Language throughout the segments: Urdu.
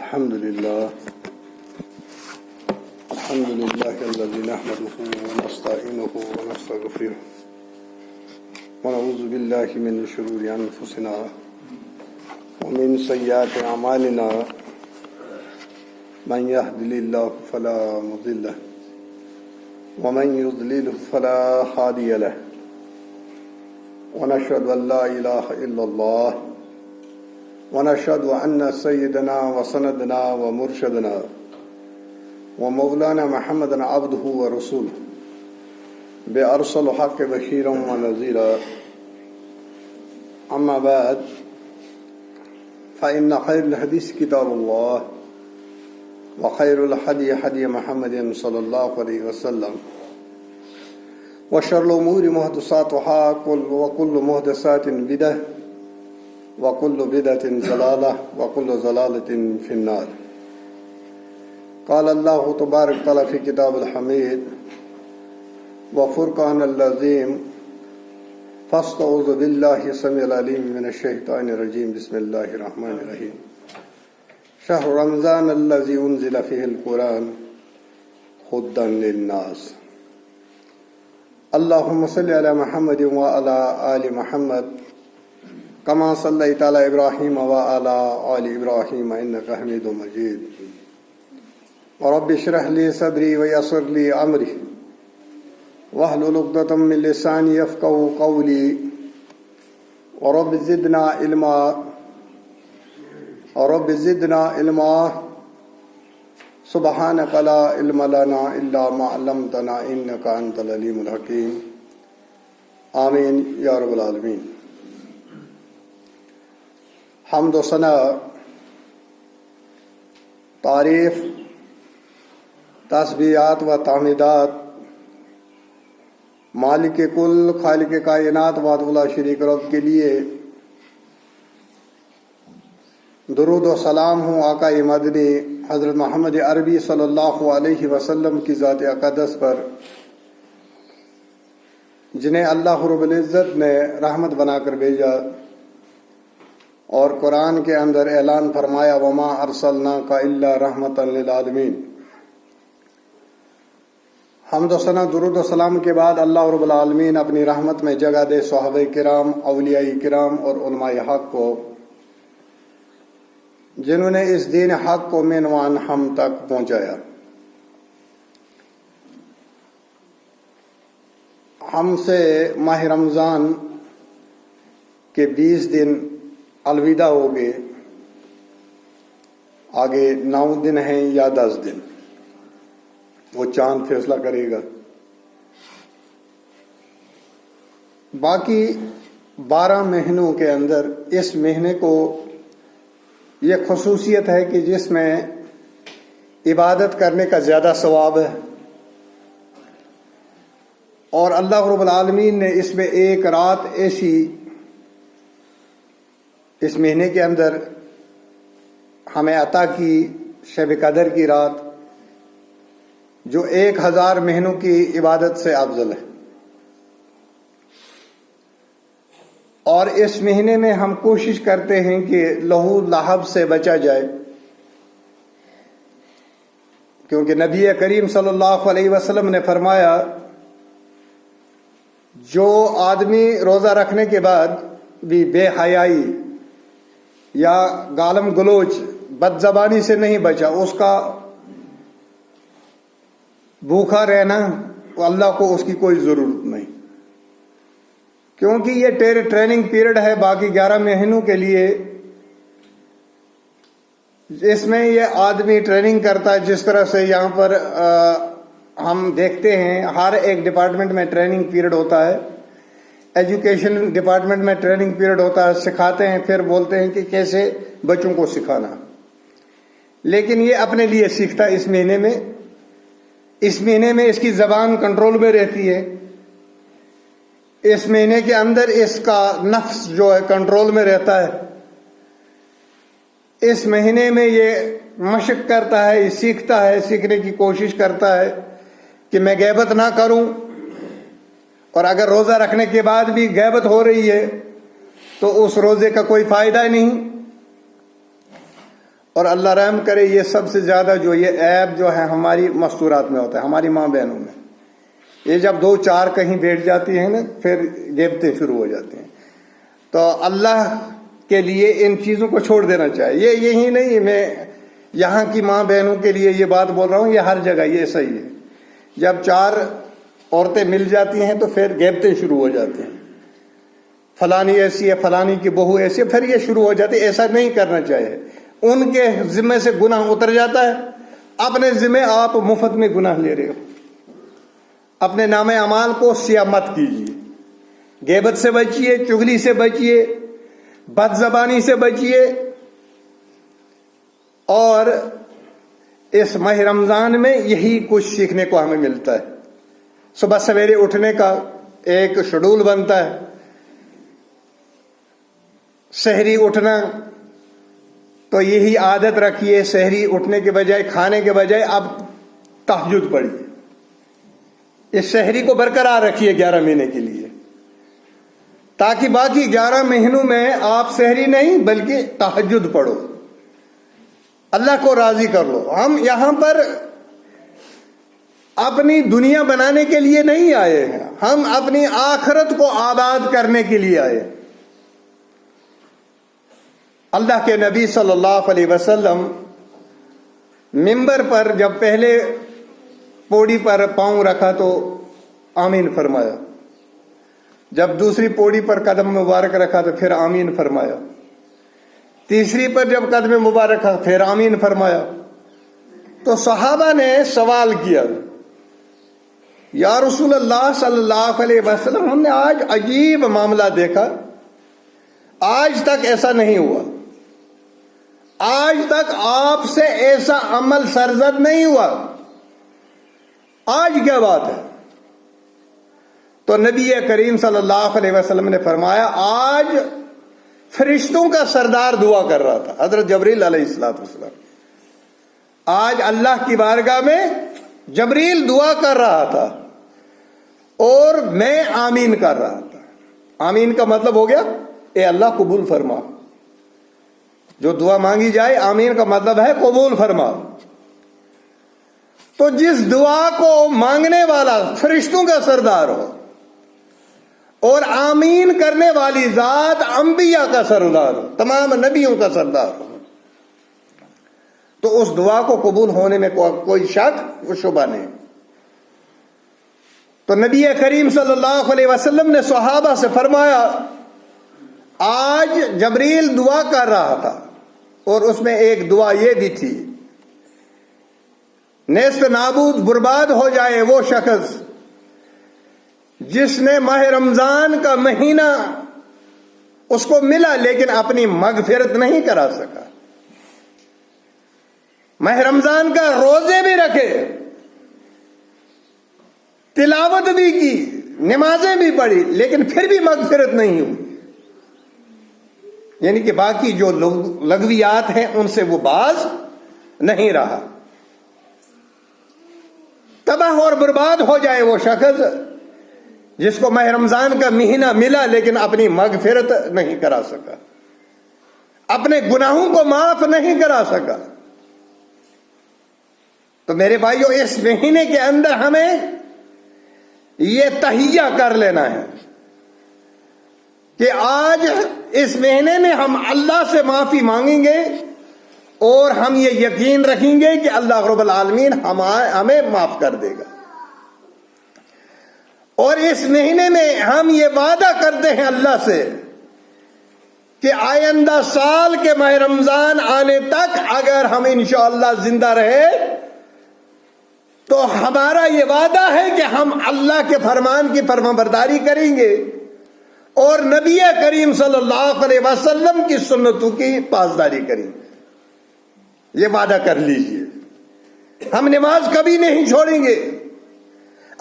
الحمد لله الذي نحمده ونستعينه ونستغفره ونعوذ بالله من شرور أنفسنا ومن سيئات أعمالنا من يهده الله فلا مضل له ومن يضلل فلا هادي له ونشهد أن لا إله إلا الله ونشهد أن سيدنا وسندنا ومرشدنا ومولانا محمدا عبده ورسوله بأرسل حق بشيرا ونذيرا أما بعد فإن خير الحديث كتاب الله وخير الهدي هدي محمد صلى الله عليه وسلم وشر الأمور محدثاتها وكل محدثات بدعة وكل بدعة ضلالة وكل ضلالة في النار. قال الله تبارك وتعالى في كتاب الحميد وفرقان العظيم فاستعوذ بالله السميع العليم من الشيطان الرجيم بسم الله الرحمن الرحيم. شهر رمضان الذي أنزل فيه القرآن هدى للناس. اللهم صل على محمد وعلى آل محمد كما صليت على إبراهيم وعلى آل إبراهيم إنك حميد مجيد. ورب اشرح لي صدري ويسر لي أمري واحلل عقدة من لساني يفقهوا قولي. ورب زدنا علما سبحانك لا علم لنا إلا ما علمتنا إنك أنت العليم الحكيم. آمين يا رب العالمين. حمد و ثنا، تعریف، تسبیحات و تحمیدات مالک کل خالق کائنات وحدہ لا شریک رب کے لیے درود و سلام ہوں آقا مدنی حضرت محمد عربی صلی اللہ علیہ وسلم کی ذات اقدس پر، جنہیں اللہ رب العزت نے رحمت بنا کر بھیجا اور قرآن کے اندر اعلان فرمایا وما ارسلناک الا رحمتا للعالمین. حمد و ثنا درود و سلام کے بعد اللہ رب العالمین اپنی رحمت میں جگہ دے صحابہ کرام، اولیاء کرام اور علماء حق کو، جنہوں نے اس دین حق کو من و عن ہم تک پہنچایا. ہم سے ماہ رمضان کے 20 دن الوداع ہو گئے. آگے 9 دن ہیں یا 10 دن، وہ چاند فیصلہ کرے گا. باقی 12 مہینوں کے اندر اس مہینے کو یہ خصوصیت ہے کہ جس میں عبادت کرنے کا زیادہ ثواب ہے، اور اللہ رب العالمین نے اس میں ایک رات ایسی اس مہینے کے اندر ہمیں عطا کی، شب قدر کی رات، جو 1000 مہینوں کی عبادت سے افضل ہے. اور اس مہینے میں ہم کوشش کرتے ہیں کہ لہو لہب سے بچا جائے، کیونکہ نبی کریم صلی اللہ علیہ وسلم نے فرمایا جو آدمی روزہ رکھنے کے بعد بھی بے حیائی یا گالم گلوچ بد زبانی سے نہیں بچا، اس کا بھوکا رہنا اللہ کو اس کی کوئی ضرورت نہیں، کیونکہ یہ ٹریننگ پیریڈ ہے باقی 11 مہینوں کے لیے. اس میں یہ آدمی ٹریننگ کرتا ہے، جس طرح سے یہاں پر ہم دیکھتے ہیں ہر ایک ڈپارٹمنٹ میں ٹریننگ پیریڈ ہوتا ہے. ایجوکیشن ڈپارٹمنٹ میں ٹریننگ پیریڈ ہوتا ہے، سکھاتے ہیں، پھر بولتے ہیں کہ کیسے بچوں کو سکھانا. لیکن یہ اپنے لیے سیکھتا ہے. اس مہینے میں اس کی زبان کنٹرول میں رہتی ہے. اس مہینے کے اندر اس کا نفس جو ہے کنٹرول میں رہتا ہے. اس مہینے میں یہ مشق کرتا ہے، یہ سیکھتا ہے، سیکھنے کی کوشش کرتا ہے کہ میں غیبت نہ کروں. اور اگر روزہ رکھنے کے بعد بھی غیبت ہو رہی ہے تو اس روزے کا کوئی فائدہ نہیں. اور اللہ رحم کرے، یہ سب سے زیادہ جو یہ عیب جو ہے ہماری مستورات میں ہوتا ہے، ہماری ماں بہنوں میں. یہ جب دو چار کہیں بیٹھ جاتی ہیں نا، پھر غیبتیں شروع ہو جاتی ہیں. تو اللہ کے لیے ان چیزوں کو چھوڑ دینا چاہیے. یہی نہیں میں یہاں کی ماں بہنوں کے لیے یہ بات بول رہا ہوں، یہ ہر جگہ یہ صحیح ہے. جب چار عورتیں مل جاتی ہیں تو پھر غیبتیں شروع ہو جاتی ہیں، فلانی ایسی ہے، فلانی کی بہو ایسی ہے، پھر یہ شروع ہو جاتی ہے. ایسا نہیں کرنا چاہیے. ان کے ذمے سے گناہ اتر جاتا ہے، اپنے ذمے آپ مفت میں گناہ لے رہے ہو. اپنے نام اعمال کو سیاہ مت کیجیے. غیبت سے بچیے، چغلی سے بچیے، بد زبانی سے بچیے. اور اس ماہ رمضان میں یہی کچھ سیکھنے کو ہمیں ملتا ہے. صبح سویرے اٹھنے کا ایک شیڈول بنتا ہے. سحری اٹھنا، تو یہی عادت رکھیے، سحری اٹھنے کے بجائے، کھانے کے بجائے اب تہجد پڑھیے. اس سحری کو برقرار رکھیے 11 مہینے کے لیے، تاکہ باقی 11 مہینوں میں آپ سحری نہیں بلکہ تہجد پڑھو، اللہ کو راضی کر لو. ہم یہاں پر اپنی دنیا بنانے کے لیے نہیں آئے ہیں، ہم اپنی آخرت کو آباد کرنے کے لیے آئے. اللہ کے نبی صلی اللہ علیہ وسلم منبر پر جب پہلے پوڑی پر پاؤں رکھا تو آمین فرمایا. جب دوسری پوڑی پر قدم مبارک رکھا تو پھر آمین فرمایا. تیسری پر جب قدم مبارک رکھا پھر آمین فرمایا. تو صحابہ نے سوال کیا، یا رسول اللہ صلی اللہ علیہ وسلم، ہم نے آج عجیب معاملہ دیکھا، آج تک ایسا نہیں ہوا، آج تک آپ سے ایسا عمل سرزد نہیں ہوا، آج کیا بات ہے؟ تو نبی کریم صلی اللہ علیہ وسلم نے فرمایا، آج فرشتوں کا سردار دعا کر رہا تھا، حضرت جبریل علیہ السلام. آج اللہ کی بارگاہ میں جبریل دعا کر رہا تھا اور میں آمین کر رہا تھا. آمین کا مطلب ہو گیا اے اللہ قبول فرما. جو دعا مانگی جائے آمین کا مطلب ہے قبول فرما. تو جس دعا کو مانگنے والا فرشتوں کا سردار ہو اور آمین کرنے والی ذات انبیاء کا سردار ہو، تمام نبیوں کا سردار ہو، تو اس دعا کو قبول ہونے میں کوئی شک و شبہ نہیں. تو نبی کریم صلی اللہ علیہ وسلم نے صحابہ سے فرمایا، آج جبریل دعا کر رہا تھا اور اس میں ایک دعا یہ بھی تھی، نیست نابود برباد ہو جائے وہ شخص جس نے ماہ رمضان کا مہینہ اس کو ملا لیکن اپنی مغفرت نہیں کرا سکا. ماہ رمضان کا روزے بھی رکھے، تلاوت بھی کی، نمازیں بھی پڑھی، لیکن پھر بھی مغفرت نہیں ہوئی. یعنی کہ باقی جو لغویات ہیں ان سے وہ باز نہیں رہا. تباہ اور برباد ہو جائے وہ شخص جس کو ماہ رمضان کا مہینہ ملا لیکن اپنی مغفرت نہیں کرا سکا، اپنے گناہوں کو معاف نہیں کرا سکا. تو میرے بھائیو، اس مہینے کے اندر ہمیں یہ تہیہ کر لینا ہے کہ آج اس مہینے میں ہم اللہ سے معافی مانگیں گے اور ہم یہ یقین رکھیں گے کہ اللہ رب العالمین ہمیں معاف کر دے گا. اور اس مہینے میں ہم یہ وعدہ کرتے ہیں اللہ سے کہ آئندہ سال کے ماہ رمضان آنے تک اگر ہم انشاءاللہ زندہ رہے تو ہمارا یہ وعدہ ہے کہ ہم اللہ کے فرمان کی فرمانبرداری کریں گے اور نبی کریم صلی اللہ علیہ وسلم کی سنتوں کی پاسداری کریں گے. یہ وعدہ کر لیجئے. ہم نماز کبھی نہیں چھوڑیں گے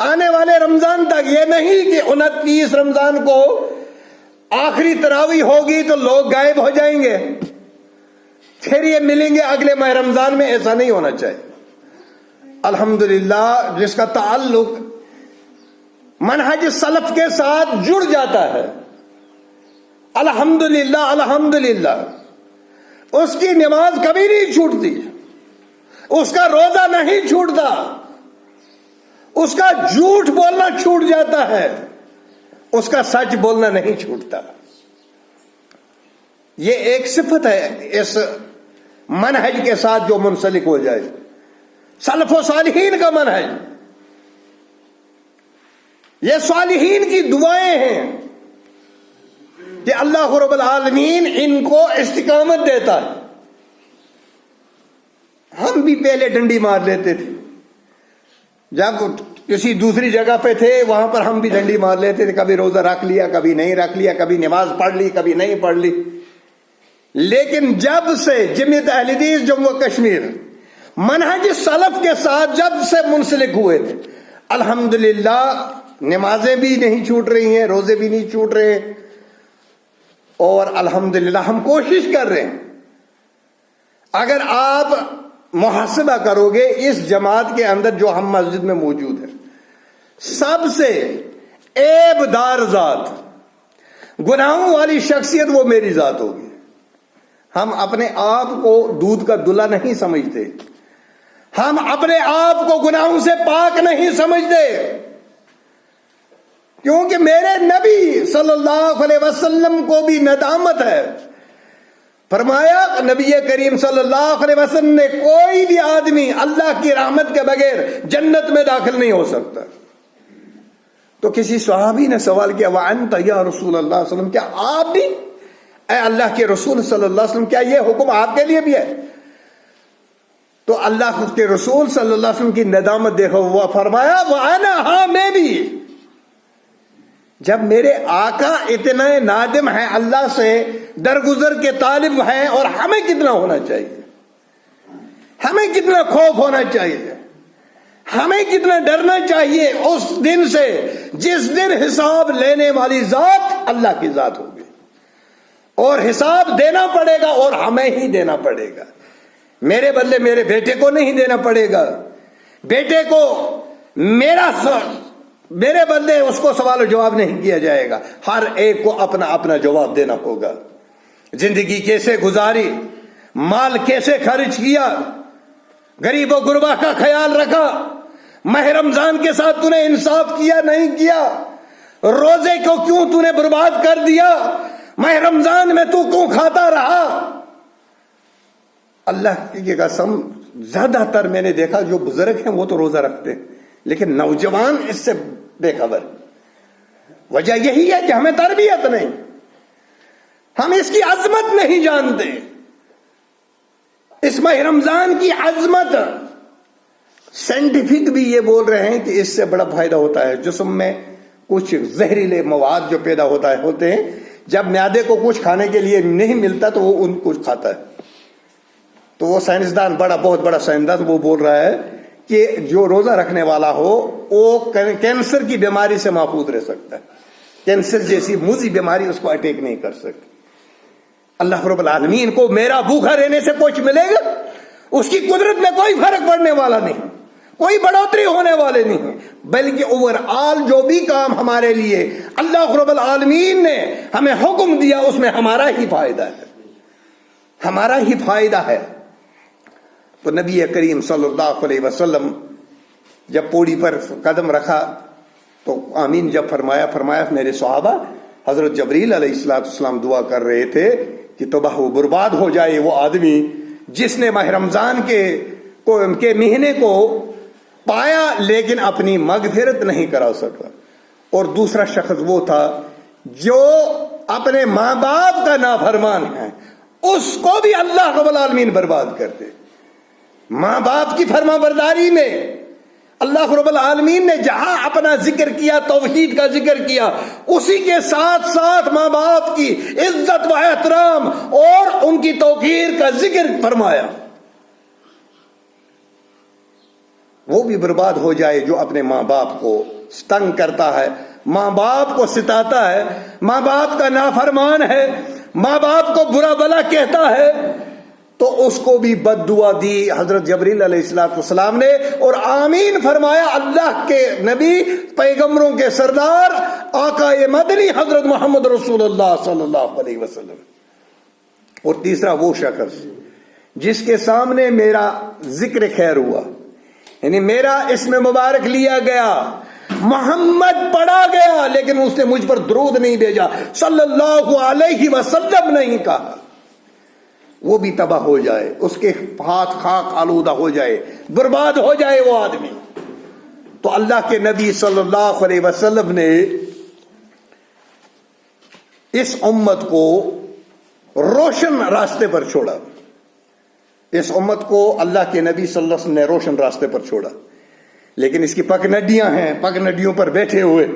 آنے والے رمضان تک. یہ نہیں کہ 29 رمضان کو آخری تراویح ہوگی تو لوگ غائب ہو جائیں گے پھر یہ ملیں گے اگلے ماہ رمضان میں. ایسا نہیں ہونا چاہیے. الحمدللہ جس کا تعلق منہج سلف کے ساتھ جڑ جاتا ہے، الحمدللہ الحمدللہ، اس کی نماز کبھی نہیں چھوٹتی، اس کا روزہ نہیں چھوٹتا، اس کا جھوٹ بولنا چھوٹ جاتا ہے، اس کا سچ بولنا نہیں چھوٹتا۔ یہ ایک صفت ہے اس منہج کے ساتھ جو منسلک ہو جائے، سلف و صالحین کا منہج۔ یہ صالحین کی دعائیں ہیں کہ اللہ رب العالمین ان کو استقامت دیتا ہے۔ ہم بھی پہلے ڈنڈی مار لیتے تھے، جب کسی دوسری جگہ پہ تھے وہاں پر ہم بھی ڈنڈی مار لیتے تھے، کبھی روزہ رکھ لیا، کبھی نہیں رکھ لیا، کبھی نماز پڑھ لی، کبھی نہیں پڑھ لی۔ لیکن جب سے جمعیت اہل حدیث جموں و کشمیر منہج سلف کے ساتھ جب سے منسلک ہوئے تھے، الحمدللہ نمازیں بھی نہیں چھوٹ رہی ہیں، روزے بھی نہیں چھوٹ رہے، اور الحمدللہ ہم کوشش کر رہے ہیں۔ اگر آپ محاسبہ کرو گے اس جماعت کے اندر جو ہم مسجد میں موجود ہیں، سب سے عیب دار ذات، گناہوں والی شخصیت وہ میری ذات ہوگی۔ ہم اپنے آپ کو دودھ کا دلہا نہیں سمجھتے، ہم اپنے آپ کو گناہوں سے پاک نہیں سمجھتے، کیونکہ میرے نبی صلی اللہ علیہ وسلم کو بھی ندامت ہے۔ فرمایا نبی کریم صلی اللہ علیہ وسلم نے کوئی بھی آدمی اللہ کی رحمت کے بغیر جنت میں داخل نہیں ہو سکتا۔ تو کسی صحابی نے سوال کیا، وَأَنْتَ يَا رسول اللہ صلی اللہ علیہ وسلم، کیا آپ بھی اے اللہ کے رسول صلی اللہ علیہ وسلم، کیا یہ حکم آپ کے لیے بھی ہے؟ تو اللہ کے رسول صلی اللہ علیہ وسلم کی ندامت دیکھو، وہ فرمایا وَأَنَا، ہاں میں بھی۔ جب میرے آقا اتنا نادم ہیں، اللہ سے درگزر کے طالب ہیں، اور ہمیں کتنا ہونا چاہیے، ہمیں کتنا خوف ہونا چاہیے، ہمیں کتنا ڈرنا چاہیے اس دن سے جس دن حساب لینے والی ذات اللہ کی ذات ہوگی، اور حساب دینا پڑے گا، اور ہمیں ہی دینا پڑے گا۔ میرے بدلے میرے بیٹے کو نہیں دینا پڑے گا، بیٹے کو میرے بدلے اس کو سوال و جواب نہیں کیا جائے گا، ہر ایک کو اپنا اپنا جواب دینا ہوگا۔ زندگی کیسے گزاری، مال کیسے خرچ کیا، غریب و غربا کا خیال رکھا، ماہ رمضان کے ساتھ تو نے انصاف کیا نہیں کیا، روزے کو کیوں تو نے برباد کر دیا، ماہ رمضان میں تو کیوں کھاتا رہا۔ اللہ کی قسم زیادہ تر میں نے دیکھا جو بزرگ ہیں وہ تو روزہ رکھتے ہیں، لیکن نوجوان اس سے بے خبر۔ وجہ یہی ہے کہ ہمیں تربیت نہیں، ہم اس کی عظمت نہیں جانتے، اس ماہ رمضان کی عظمت۔ سائنٹیفک بھی یہ بول رہے ہیں کہ اس سے بڑا فائدہ ہوتا ہے، جسم میں کچھ زہریلے مواد جو پیدا ہوتے ہیں، جب معدے کو کچھ کھانے کے لیے نہیں ملتا تو وہ ان کچھ کھاتا ہے۔ تو وہ سائنسدان، بہت بڑا سائنسدان، وہ بول رہا ہے کہ جو روزہ رکھنے والا ہو وہ کینسر کی بیماری سے محفوظ رہ سکتا ہے، کینسر جیسی موذی بیماری اس کو اٹیک نہیں کر سکتی۔ اللہ رب العالمین کو میرا بھوکا رہنے سے کچھ ملے گا؟ اس کی قدرت میں کوئی فرق پڑنے والا نہیں، کوئی بڑھوتری ہونے والے نہیں، بلکہ اوور آل جو بھی کام ہمارے لیے اللہ رب العالمین نے ہمیں حکم دیا اس میں ہمارا ہی فائدہ ہے، ہمارا ہی فائدہ ہے۔ تو نبی کریم صلی اللہ علیہ وسلم جب پوڑی پر قدم رکھا تو آمین جب فرمایا میرے صحابہ، حضرت جبریل علیہ السلام دعا کر رہے تھے کہ تباہ و برباد ہو جائے وہ آدمی جس نے ماہ رمضان کے مہینے کو پایا لیکن اپنی مغفرت نہیں کرا سکا، اور دوسرا شخص وہ تھا جو اپنے ماں باپ کا نافرمان ہے، اس کو بھی اللہ رب العالمین برباد کر دے۔ ماں باپ کی فرما برداری میں اللہ رب العالمین نے جہاں اپنا ذکر کیا، توحید کا ذکر کیا، اسی کے ساتھ ساتھ ماں باپ کی عزت و احترام اور ان کی توقیر کا ذکر فرمایا۔ وہ بھی برباد ہو جائے جو اپنے ماں باپ کو تنگ کرتا ہے، ماں باپ کو ستاتا ہے، ماں باپ کا نافرمان ہے، ماں باپ کو برا بلا کہتا ہے، تو اس کو بھی بد دعا دی حضرت جبریل علیہ السلام نے، اور آمین فرمایا اللہ کے نبی، پیغمبروں کے سردار، آقا مدنی حضرت محمد رسول اللہ صلی اللہ علیہ وسلم۔ اور تیسرا وہ شخص جس کے سامنے میرا ذکر خیر ہوا، یعنی میرا اسم مبارک لیا گیا، محمد پڑھا گیا، لیکن اس نے مجھ پر درود نہیں بھیجا، صلی اللہ علیہ وسلم نہیں کہا، وہ بھی تباہ ہو جائے، اس کے ہاتھ خاک آلودہ ہو جائے، برباد ہو جائے وہ آدمی۔ تو اللہ کے نبی صلی اللہ علیہ وسلم نے اس امت کو روشن راستے پر چھوڑا، اس امت کو اللہ کے نبی صلی اللہ علیہ وسلم نے روشن راستے پر چھوڑا، لیکن اس کی پگڈنڈیاں ہیں، پگڈنڈیوں پر بیٹھے ہوئے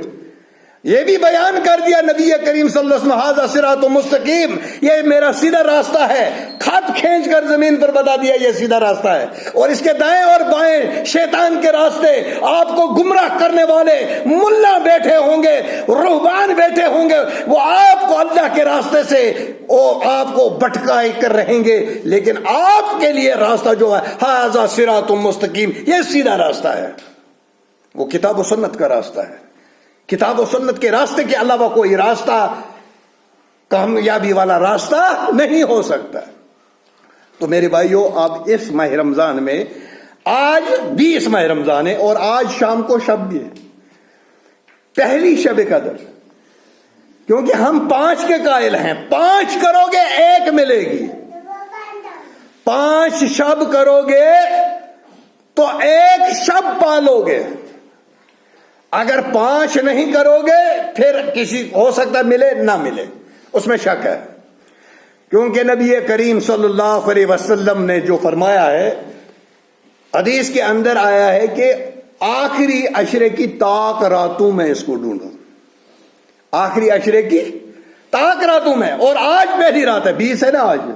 یہ بھی بیان کر دیا نبی کریم صلی اللہ علیہ وسلم، ھذا صراط مستقیم، یہ میرا سیدھا راستہ ہے، خط کھینچ کر زمین پر بتا دیا یہ سیدھا راستہ ہے، اور اس کے دائیں اور بائیں شیطان کے راستے، آپ کو گمراہ کرنے والے ملا بیٹھے ہوں گے، رہبان بیٹھے ہوں گے، وہ آپ کو اللہ کے راستے سے آپ کو بھٹکائے کر رہیں گے، لیکن آپ کے لیے راستہ جو ہے ھذا صراط مستقیم، یہ سیدھا راستہ ہے، وہ کتاب و سنت کا راستہ ہے۔ کتاب و سنت کے راستے کے علاوہ کوئی راستہ کامیابی والا راستہ نہیں ہو سکتا۔ تو میرے بھائیوں، آپ اس ماہ رمضان میں، آج 20 ماہ رمضان ہے اور آج شام کو شب بھی ہے، پہلی شب قدر، کیونکہ ہم 5 کے قائل ہیں، 5 کرو گے 1 ملے گی، 5 شب کرو گے تو 1 شب پالو گے، اگر 5 نہیں کرو گے پھر کسی ہو سکتا ملے نہ ملے، اس میں شک ہے، کیونکہ نبی کریم صلی اللہ علیہ وسلم نے جو فرمایا ہے، حدیث کے اندر آیا ہے کہ آخری عشرے کی طاق راتوں میں اس کو ڈھونڈو، آخری عشرے کی طاق راتوں میں، اور آج پہلی رات ہے، 20 ہے نا آج،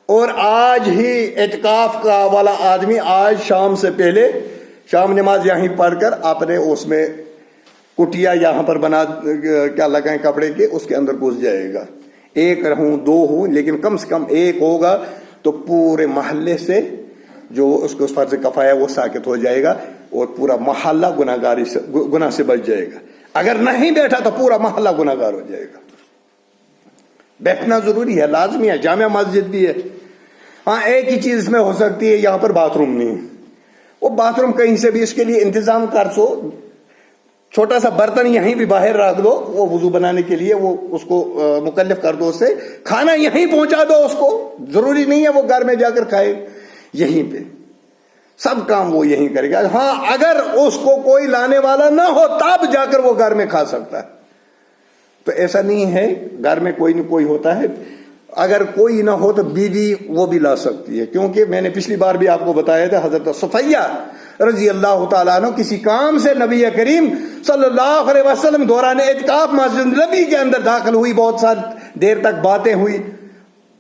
اور آج ہی اعتکاف کا والا آدمی آج شام سے پہلے شام نماز یہیں پڑھ کر اپنے اس میں کٹیا یہاں پر بنا کیا لگائیں کپڑے کے، اس کے اندر گھس جائے گا، 1 ہوں 2 ہوں، لیکن کم سے کم 1 ہوگا تو پورے محلے سے جو اس کو فرض کفایہ وہ ساکت ہو جائے گا، اور پورا محلہ گناہ سے بچ جائے گا۔ اگر نہیں بیٹھا تو پورا محلہ گناہ گار ہو جائے گا۔ بیٹھنا ضروری ہے، لازمی ہے، جامع مسجد بھی ہے۔ ہاں ایک ہی چیز اس میں ہو سکتی ہے، یہاں پر باتھ روم نہیں ہے، وہ باتھ روم کہیں سے بھی اس کے لیے انتظام کر سو، چھوٹا سا برتن یہیں بھی باہر رکھ دو، وہ وضو بنانے کے لیے وہ اس کو مکلف کر دو، اس سے کھانا یہیں پہنچا دو اس کو، ضروری نہیں ہے وہ گھر میں جا کر کھائے، یہیں پہ سب کام وہ یہیں کرے گا۔ ہاں اگر اس کو کوئی لانے والا نہ ہو تب جا کر وہ گھر میں کھا سکتا ہے، تو ایسا نہیں ہے، گھر میں کوئی نہ کوئی ہوتا ہے، اگر کوئی نہ ہو تو بیوی وہ بھی لا سکتی ہے، کیونکہ میں نے پچھلی بار بھی آپ کو بتایا تھا، حضرت صفیہ رضی اللہ تعالیٰ عنہ کسی کام سے نبی کریم صلی اللہ علیہ وسلم دوران اعتکاف مسجد نبی کے اندر داخل ہوئی، بہت ساری دیر تک باتیں ہوئی،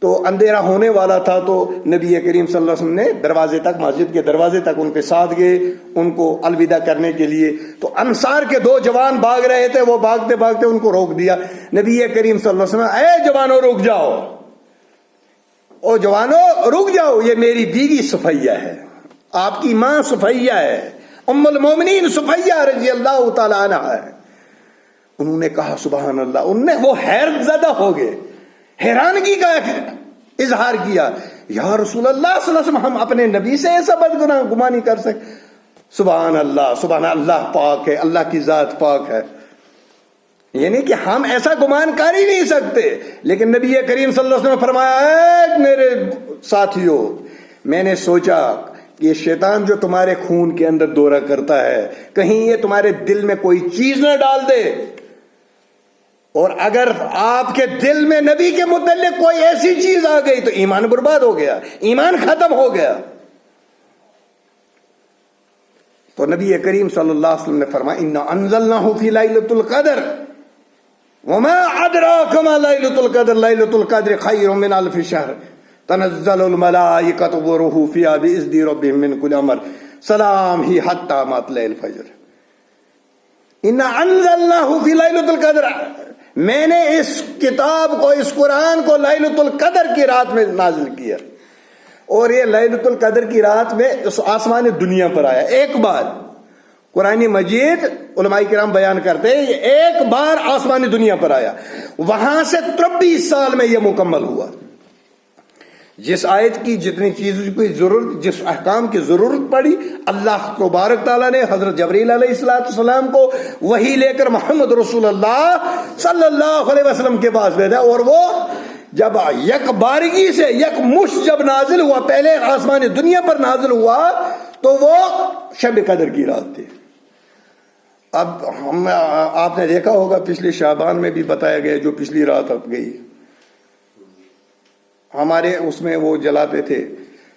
تو اندھیرا ہونے والا تھا، تو نبی کریم صلی اللہ علیہ وسلم نے دروازے تک، مسجد کے دروازے تک ان کے ساتھ گئے ان کو الوداع کرنے کے لیے، تو انصار کے 2 جوان بھاگ رہے تھے، وہ بھاگتے بھاگتے ان کو روک دیا، نبی کریم صلی اللہ علیہ وسلم، اے جوانوں رک جاؤ، او جوانوں رک جاؤ، یہ میری بیوی صفیہ ہے، آپ کی ماں صفیہ ہے، ام المومنین صفیہ رضی اللہ تعالی عنہ ہے۔ انہوں نے کہا سبحان اللہ، انہوں نے وہ حیرت زدہ ہو گئے، حیرانگی کا اظہار کیا، یا رسول اللہ صلی اللہ علیہ وسلم، ہم اپنے نبی سے ایسا بدگمان نہیں کر سکتے، سبحان اللہ، سبحان اللہ پاک ہے، اللہ کی ذات پاک ہے، یعنی کہ ہم ایسا گمان کر ہی نہیں سکتے، لیکن نبی کریم صلی اللہ علیہ وسلم نے فرمایا، اے میرے ساتھیوں، میں نے سوچا کہ یہ شیطان جو تمہارے خون کے اندر دورہ کرتا ہے، کہیں یہ تمہارے دل میں کوئی چیز نہ ڈال دے، اور اگر آپ کے دل میں نبی کے متعلق کوئی ایسی چیز آ گئی تو ایمان برباد ہو گیا، ایمان ختم ہو گیا۔ تو نبی کریم صلی اللہ علیہ وسلم نے فرمایا، اِنَّا أَنزَلْنَاهُ فِي لَيْلَةِ الْقَدْرِ وَمَا أَدْرَاكَ مَا لَيْلَةُ الْقَدْرِ لَيْلَةُ الْقَدْرِ خَيْرٌ مِّنْ أَلْفِ شَهْرٍ تَنَزَّلُ الْمَلَائِكَةُ وَالرُّوحُ فِيهَا بِإِذْنِ رَبِّهِم مِّن كُلِّ أَمْرٍ سَلَامٌ هِيَ حَتَّىٰ مَطْلَعِ الْفَجْرِ۔ اِنَّا أَنزَلْنَاهُ فِي لَيْلَةِ الْقَدْرِ، میں نے اس کتاب کو، اس قرآن کو لیلۃ القدر کی رات میں نازل کیا، اور یہ لیلۃ القدر کی رات میں اس آسمان دنیا پر آیا ایک بار۔ قرآن مجید علماء کرام بیان کرتے ہیں یہ ایک بار آسمان دنیا پر آیا، وہاں سے 23 سال میں یہ مکمل ہوا، جس آیت کی جتنی چیزوں کی ضرورت، جس احکام کی ضرورت پڑی، اللہ تبارک تعالیٰ نے حضرت جبریل علیہ السلام کو وحی لے کر محمد رسول اللہ صلی اللہ علیہ وسلم کے پاس بھیجا، اور وہ جب یک بارگی سے یک مشت جب نازل ہوا، پہلے آسمان دنیا پر نازل ہوا، تو وہ شب قدر کی رات تھی۔ اب آپ نے دیکھا ہوگا پچھلے شعبان میں بھی بتایا گیا، جو پچھلی رات اب گئی، ہمارے اس میں وہ جلاتے تھے،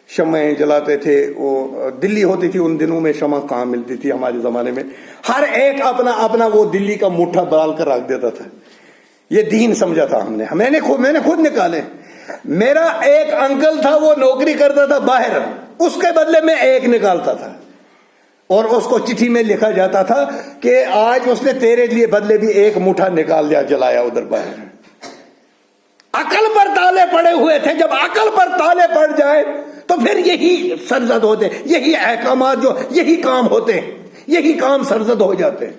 شمعیں جلاتے تھے، وہ دلی ہوتی تھی ان دنوں میں، شمع کہاں ملتی تھی ہمارے زمانے میں، ہر ایک اپنا اپنا وہ دلی کا مٹھا ڈال کر رکھ دیتا تھا۔ یہ دین سمجھا تھا ہم نے، میں نے خود نکالے۔ میرا ایک انکل تھا، وہ نوکری کرتا تھا باہر، اس کے بدلے میں ایک نکالتا تھا، اور اس کو چٹھی میں لکھا جاتا تھا کہ آج اس نے تیرے لیے بدلے بھی ایک مٹھا نکال دیا، جلایا ادھر باہر۔ عقل پر تالے پڑے ہوئے تھے، جب عقل پر تالے پڑ جائے تو پھر یہی سرزد ہوتے ہیں، یہی احکامات جو یہی کام ہوتے ہیں، یہی کام سرزد ہو جاتے ہیں۔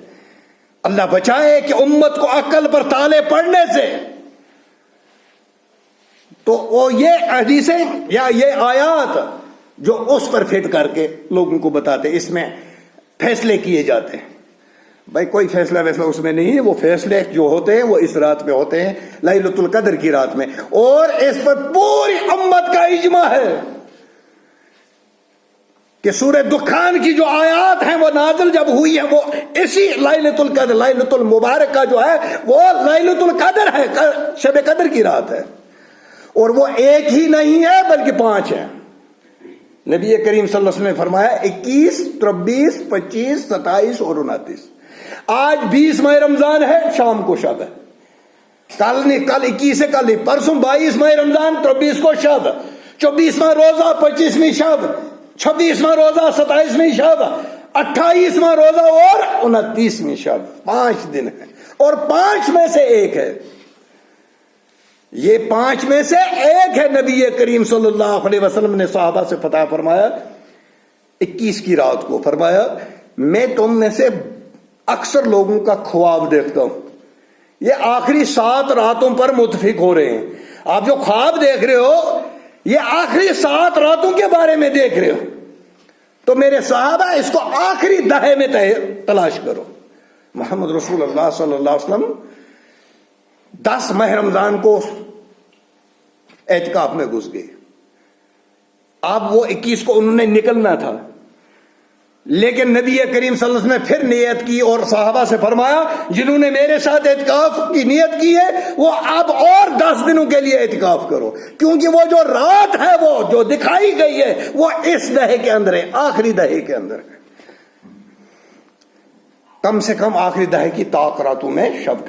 اللہ بچائے کہ امت کو عقل پر تالے پڑنے سے، تو وہ یہ حدیثیں یا یہ آیات جو اس پر فٹ کر کے لوگوں کو بتاتے، اس میں فیصلے کیے جاتے ہیں۔ بھائی کوئی فیصلہ ویسلا اس میں نہیں ہے، وہ فیصلے جو ہوتے ہیں وہ اس رات پہ ہوتے ہیں، لیلۃ القدر کی رات میں، اور اس پر پوری امت کا اجماع ہے کہ سورہ دخان کی جو آیات ہیں وہ نازل جب ہوئی ہیں، وہ اسی لیلۃ القدر، لیلۃ المبارک کا جو ہے وہ لیلۃ القدر ہے، شب قدر کی رات ہے، اور وہ ایک ہی نہیں ہے بلکہ 5 ہیں۔ نبی کریم صلی اللہ علیہ وسلم نے فرمایا 21، 23، 25، 27 اور 29۔ آج 20 ماہ رمضان ہے، شام کو شب ہے، کل 21 ہے، کل نہیں، پرسوں 22 ماہ رمضان، 23 کو شب، 24واں روزہ، 25ویں شب، 26واں روزہ، 27ویں شب، 28واں روزہ اور 29ویں شب۔ 5 دن ہے، اور 5 میں سے ایک ہے، یہ 5 میں سے ایک ہے۔ نبی کریم صلی اللہ علیہ وسلم نے صحابہ سے فتح فرمایا 21 کی رات کو، فرمایا میں تم میں سے اکثر لوگوں کا خواب دیکھتا ہوں، یہ آخری 7 راتوں پر متفق ہو رہے ہیں۔ آپ جو خواب دیکھ رہے ہو یہ آخری 7 راتوں کے بارے میں دیکھ رہے ہو، تو میرے صحابہ اس کو آخری دہے میں تلاش کرو۔ محمد رسول اللہ صلی اللہ علیہ وسلم 10 ماہ رمضان کو اعتکاف میں گھس گئے، اب وہ 21 کو انہوں نے نکلنا تھا، لیکن نبی کریم صلی اللہ علیہ وسلم نے پھر نیت کی اور صحابہ سے فرمایا جنہوں نے میرے ساتھ اعتکاف کی نیت کی ہے وہ اب اور 10 دنوں کے لیے اعتکاف کرو، کیونکہ وہ جو رات ہے وہ جو دکھائی گئی ہے وہ اس دہے کے اندر ہے، آخری دہے کے اندر ہے، کم سے کم آخری دہے کی طاق راتوں میں شب کا